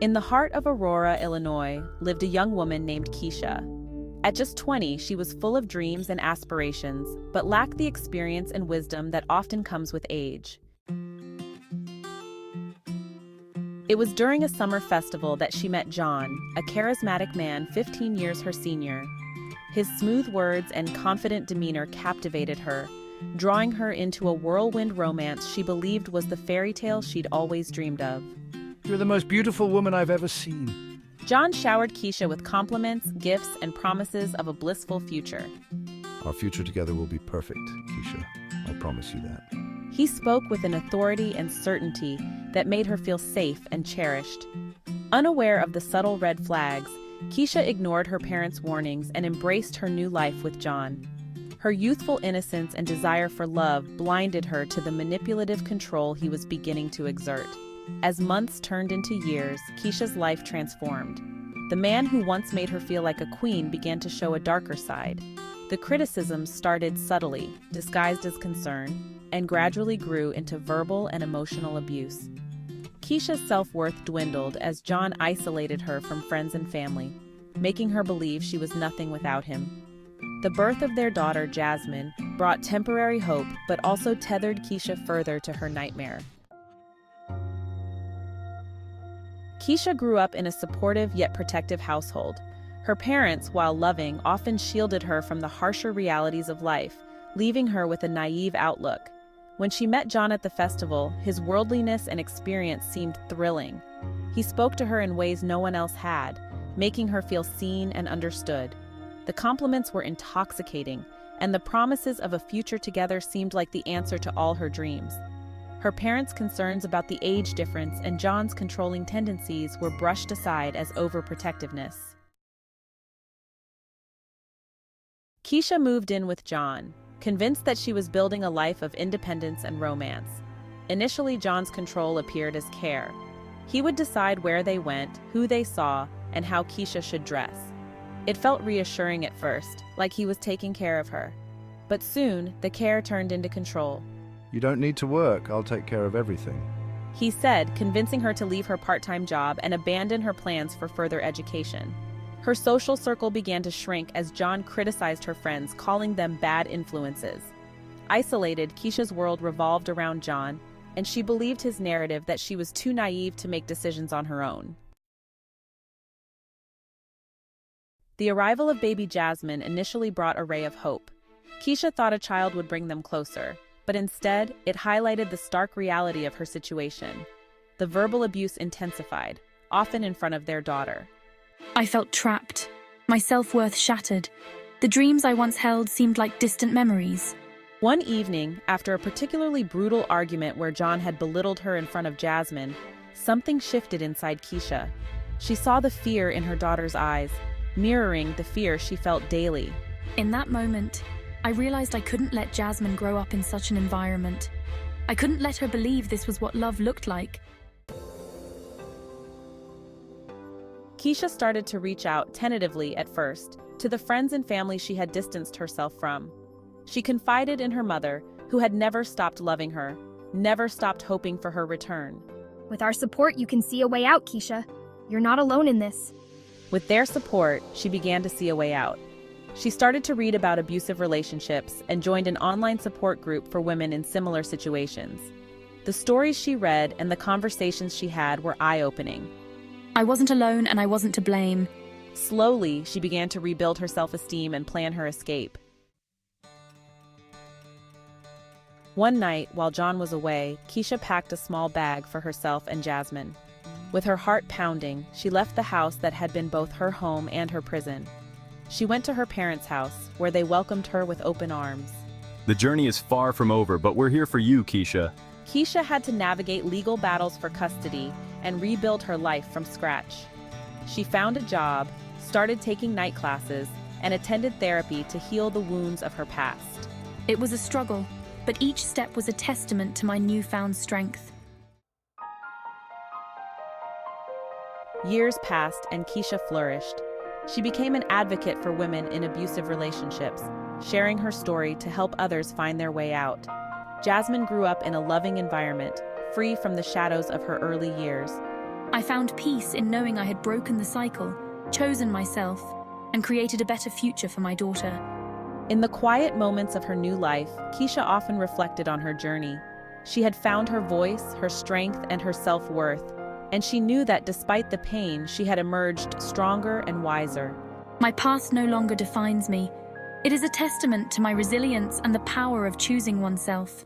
In the heart of Aurora, Illinois, lived a young woman named Keisha. At just 20, she was full of dreams and aspirations, but lacked the experience and wisdom that often comes with age. It was during a summer festival that she met John, a charismatic man 15 years her senior. His smooth words and confident demeanor captivated her, drawing her into a whirlwind romance she believed was the fairy tale she'd always dreamed of. You're the most beautiful woman I've ever seen. John showered Keisha with compliments, gifts, and promises of a blissful future. Our future together will be perfect, Keisha. I promise you that. He spoke with an authority and certainty that made her feel safe and cherished. Unaware of the subtle red flags, Keisha ignored her parents' warnings and embraced her new life with John. Her youthful innocence and desire for love blinded her to the manipulative control he was beginning to exert. As months turned into years, Keisha's life transformed. The man who once made her feel like a queen began to show a darker side. The criticisms started subtly, disguised as concern, and gradually grew into verbal and emotional abuse. Keisha's self-worth dwindled as John isolated her from friends and family, making her believe she was nothing without him. The birth of their daughter, Jasmine, brought temporary hope but also tethered Keisha further to her nightmare. Keisha grew up in a supportive yet protective household. Her parents, while loving, often shielded her from the harsher realities of life, leaving her with a naive outlook. When she met John at the festival, his worldliness and experience seemed thrilling. He spoke to her in ways no one else had, making her feel seen and understood. The compliments were intoxicating, and the promises of a future together seemed like the answer to all her dreams. Her parents' concerns about the age difference and John's controlling tendencies were brushed aside as overprotectiveness. Keisha moved in with John, convinced that she was building a life of independence and romance. Initially, John's control appeared as care. He would decide where they went, who they saw, and how Keisha should dress. It felt reassuring at first, like he was taking care of her. But soon, the care turned into control. You don't need to work. I'll take care of everything. He said, convincing her to leave her part-time job and abandon her plans for further education. Her social circle began to shrink as John criticized her friends, calling them bad influences. Isolated, Keisha's world revolved around John, and she believed his narrative that she was too naive to make decisions on her own. The arrival of baby Jasmine initially brought a ray of hope. Keisha thought a child would bring them closer, but instead, it highlighted the stark reality of her situation. The verbal abuse intensified, often in front of their daughter. I felt trapped, my self-worth shattered. The dreams I once held seemed like distant memories. One evening, after a particularly brutal argument where John had belittled her in front of Jasmine, something shifted inside Keisha. She saw the fear in her daughter's eyes, mirroring the fear she felt daily. In that moment, I realized I couldn't let Jasmine grow up in such an environment. I couldn't let her believe this was what love looked like. Keisha started to reach out, tentatively at first, to the friends and family she had distanced herself from. She confided in her mother, who had never stopped loving her, never stopped hoping for her return. With our support, you can see a way out, Keisha. You're not alone in this. With their support, she began to see a way out. She started to read about abusive relationships and joined an online support group for women in similar situations. The stories she read and the conversations she had were eye-opening. I wasn't alone and I wasn't to blame. Slowly, she began to rebuild her self-esteem and plan her escape. One night, while John was away, Keisha packed a small bag for herself and Jasmine. With her heart pounding, she left the house that had been both her home and her prison. She went to her parents' house, where they welcomed her with open arms. The journey is far from over, but we're here for you, Keisha. Keisha had to navigate legal battles for custody and rebuild her life from scratch. She found a job, started taking night classes, and attended therapy to heal the wounds of her past. It was a struggle, but each step was a testament to my newfound strength. Years passed and Keisha flourished. She became an advocate for women in abusive relationships, sharing her story to help others find their way out. Jasmine grew up in a loving environment, free from the shadows of her early years. I found peace in knowing I had broken the cycle, chosen myself, and created a better future for my daughter. In the quiet moments of her new life, Keisha often reflected on her journey. She had found her voice, her strength, and her self-worth, and she knew that despite the pain, she had emerged stronger and wiser. My past no longer defines me. It is a testament to my resilience and the power of choosing oneself.